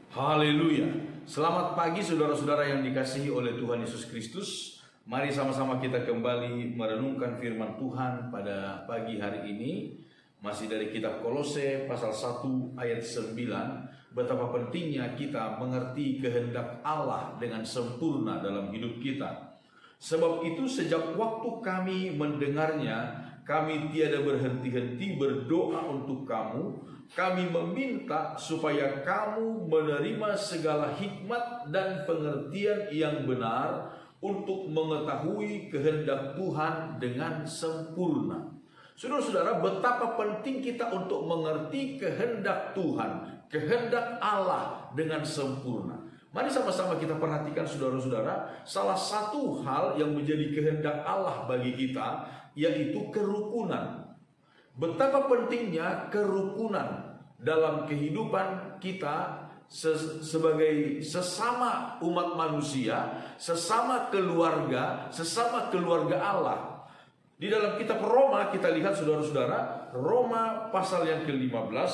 Haleluya. Selamat pagi saudara-saudara yang dikasihi oleh Tuhan Yesus Kristus. Mari sama-sama kita kembali merenungkan firman Tuhan pada pagi hari ini. Masih dari kitab Kolose pasal 1 ayat 9. Betapa pentingnya kita mengerti kehendak Allah dengan sempurna dalam hidup kita. Sebab itu sejak waktu kami mendengarnya, kami tiada berhenti-henti berdoa untuk kamu. Kami meminta supaya kamu menerima segala hikmat dan pengertian yang benar untuk mengetahui kehendak Tuhan dengan sempurna. Saudara-saudara, betapa penting kita untuk mengerti kehendak Tuhan, kehendak Allah dengan sempurna. Mari sama-sama kita perhatikan saudara-saudara, salah satu hal yang menjadi kehendak Allah bagi kita yaitu kerukunan. Betapa pentingnya kerukunan dalam kehidupan kita sebagai sesama umat manusia, sesama keluarga Allah. Di dalam kitab Roma kita lihat saudara-saudara, Roma pasal yang ke-15,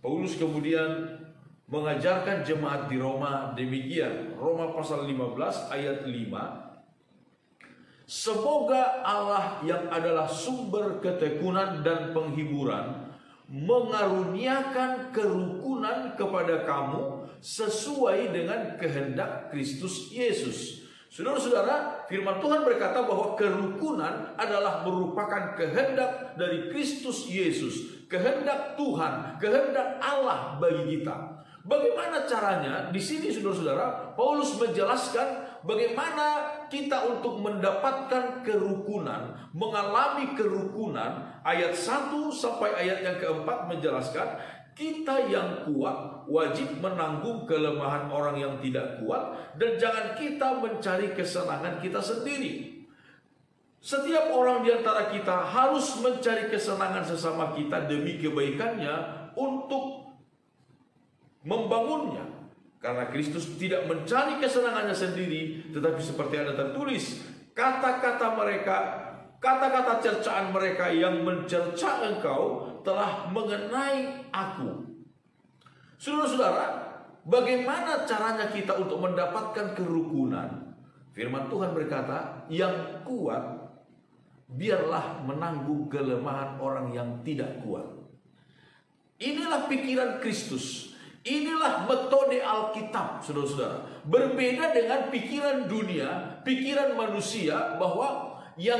Paulus kemudian mengajarkan jemaat di Roma demikian. Roma pasal 15 ayat 5. Semoga Allah yang adalah sumber ketekunan dan penghiburan mengaruniakan kerukunan kepada kamu sesuai dengan kehendak Kristus Yesus. Saudara-saudara, firman Tuhan berkata bahwa kerukunan adalah merupakan kehendak dari Kristus Yesus, kehendak Tuhan, kehendak Allah bagi kita. Bagaimana caranya? Di sini saudara-saudara, Paulus menjelaskan bagaimana kita untuk mendapatkan kerukunan, mengalami kerukunan. Ayat 1 sampai ayat yang keempat menjelaskan, kita yang kuat wajib menanggung kelemahan orang yang tidak kuat, dan jangan kita mencari kesenangan kita sendiri. Setiap orang di antara kita harus mencari kesenangan sesama kita demi kebaikannya untuk membangunnya. Karena Kristus tidak mencari kesenangannya sendiri, tetapi seperti ada tertulis, kata-kata cercaan mereka yang mencerca engkau telah mengenai aku. Saudara-saudara, bagaimana caranya kita untuk mendapatkan kerukunan? Firman Tuhan berkata, yang kuat biarlah menanggung kelemahan orang yang tidak kuat. Inilah pikiran Kristus. Inilah metode Alkitab, saudara-saudara. Berbeda dengan pikiran dunia, pikiran manusia, bahwa yang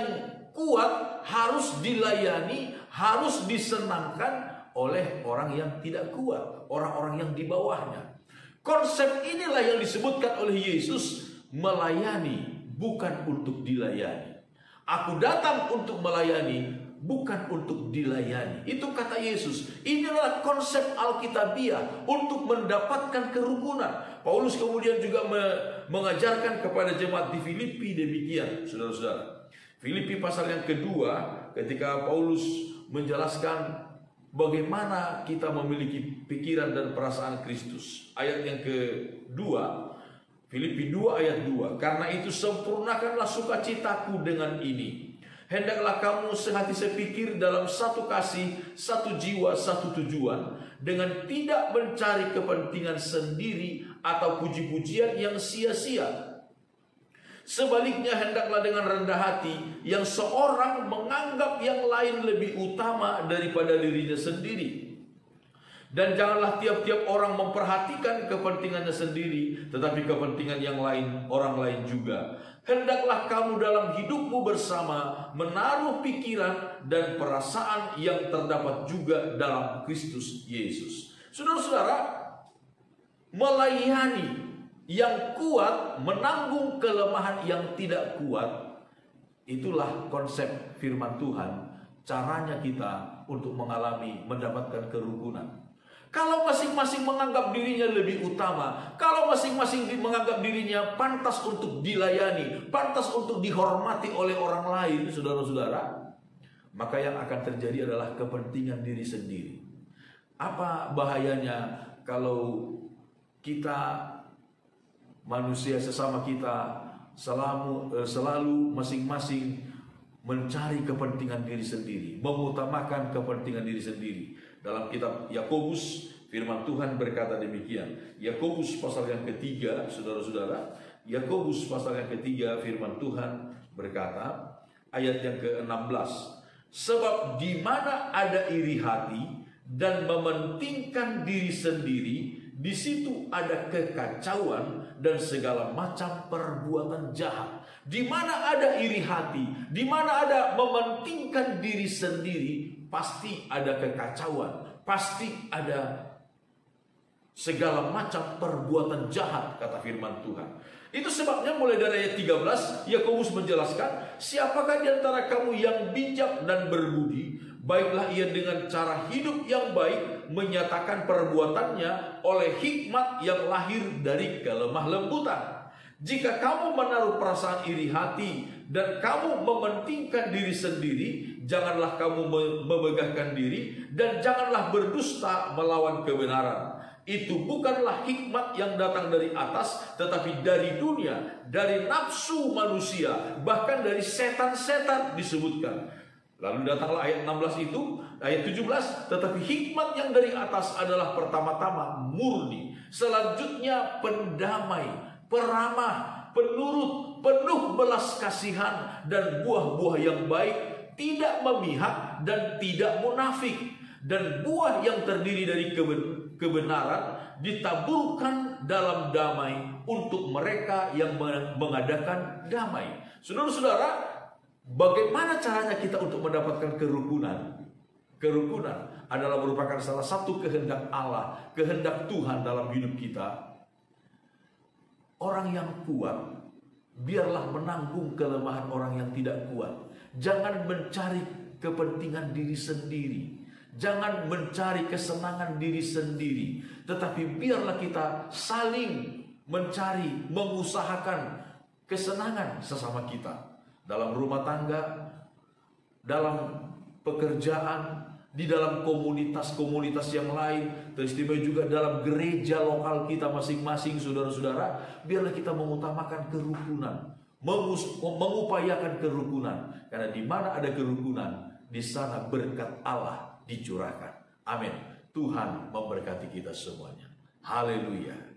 kuat harus dilayani, harus disenangkan oleh orang yang tidak kuat, orang-orang yang di bawahnya. Konsep inilah yang disebutkan oleh Yesus, melayani bukan untuk dilayani. Aku datang untuk melayani, bukan untuk dilayani. Itu kata Yesus. Inilah konsep Alkitabiah untuk mendapatkan kerukunan. Paulus kemudian juga mengajarkan kepada jemaat di Filipi demikian, saudara-saudara. Filipi pasal yang kedua, ketika Paulus menjelaskan bagaimana kita memiliki pikiran dan perasaan Kristus. Ayat yang kedua, Filipi 2 ayat 2. Karena itu sempurnakanlah sukacitaku dengan ini. Hendaklah kamu sehati sepikir dalam satu kasih, satu jiwa, satu tujuan, dengan tidak mencari kepentingan sendiri atau puji-pujian yang sia-sia. Sebaliknya hendaklah dengan rendah hati, yang seorang menganggap yang lain lebih utama daripada dirinya sendiri. Dan janganlah tiap-tiap orang memperhatikan kepentingannya sendiri, tetapi kepentingan yang lain, orang lain juga. Hendaklah kamu dalam hidupmu bersama menaruh pikiran dan perasaan yang terdapat juga dalam Kristus Yesus. Saudara-saudara, melayani yang kuat menanggung kelemahan yang tidak kuat. Itulah konsep firman Tuhan. Caranya kita untuk mendapatkan kerukunan. Kalau masing-masing menganggap dirinya lebih utama, kalau masing-masing menganggap dirinya pantas untuk dilayani, pantas untuk dihormati oleh orang lain, saudara-saudara, maka yang akan terjadi adalah kepentingan diri sendiri. Apa bahayanya kalau kita, manusia sesama kita, selalu masing-masing mencari kepentingan diri sendiri, mengutamakan kepentingan diri sendiri. Dalam kitab Yakobus Firman Tuhan berkata demikian. Yakobus pasal yang ketiga, saudara-saudara. Yakobus pasal yang ketiga, firman Tuhan berkata, ayat yang ke-16. Sebab di mana ada iri hati dan mementingkan diri sendiri, di situ ada kekacauan dan segala macam perbuatan jahat. Di mana ada iri hati, di mana ada mementingkan diri sendiri, pasti ada kekacauan, pasti ada segala macam perbuatan jahat, kata firman Tuhan. Itu sebabnya mulai dari ayat 13, Yakobus menjelaskan, siapakah di antara kamu yang bijak dan berbudi? Baiklah ia dengan cara hidup yang baik menyatakan perbuatannya oleh hikmat yang lahir dari kelemah lembutan. Jika kamu menaruh perasaan iri hati dan kamu mementingkan diri sendiri, janganlah kamu memegahkan diri dan janganlah berdusta melawan kebenaran. Itu bukanlah hikmat yang datang dari atas, tetapi dari dunia, dari nafsu manusia, bahkan dari setan-setan disebutkan. Lalu datanglah ayat 16 itu, ayat 17, tetapi hikmat yang dari atas adalah pertama-tama murni, selanjutnya pendamai, peramah, penurut, penuh belas kasihan dan buah-buah yang baik, tidak memihak dan tidak munafik, dan buah yang terdiri dari kebenaran ditaburkan dalam damai untuk mereka yang mengadakan damai. Saudara-saudara, bagaimana caranya kita untuk mendapatkan kerukunan? Kerukunan adalah merupakan salah satu kehendak Allah, kehendak Tuhan dalam hidup kita. Orang yang kuat, biarlah menanggung kelemahan orang yang tidak kuat. Jangan mencari kepentingan diri sendiri. Jangan mencari kesenangan diri sendiri. Tetapi biarlah kita saling mencari, mengusahakan kesenangan sesama kita. Dalam rumah tangga, dalam pekerjaan, di dalam komunitas-komunitas yang lain, teristimewa juga dalam gereja lokal kita masing-masing, saudara-saudara. Biarlah kita mengutamakan kerukunan, mengupayakan kerukunan, karena di mana ada kerukunan, di sana berkat Allah dicurahkan. Amin. Tuhan memberkati kita semuanya. Haleluya.